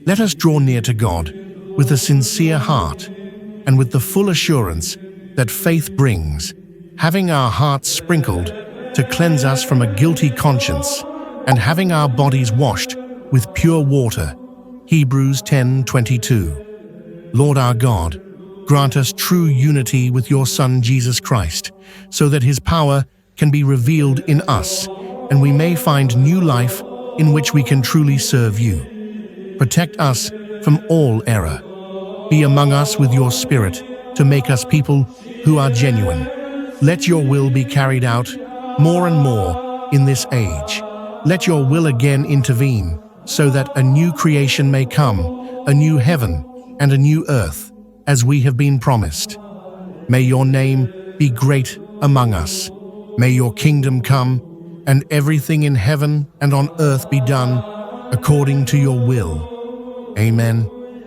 Let us draw near to God with a sincere heart and with the full assurance that faith brings, having our hearts sprinkled to cleanse us from a guilty conscience and having our bodies washed with pure water. Hebrews 10:22. Lord our God, grant us true unity with your Son Jesus Christ, so that his power can be revealed in us, and we may find new life in which we can truly serve you. Protect us from all error. Be among us with your Spirit to make us people who are genuine. Let your will be carried out more and more in this age. Let your will again intervene, so that a new creation may come, a new heaven and a new earth, as we have been promised. May your name be great among us. May your kingdom come, and everything in heaven and on earth be done according to your will. Amen.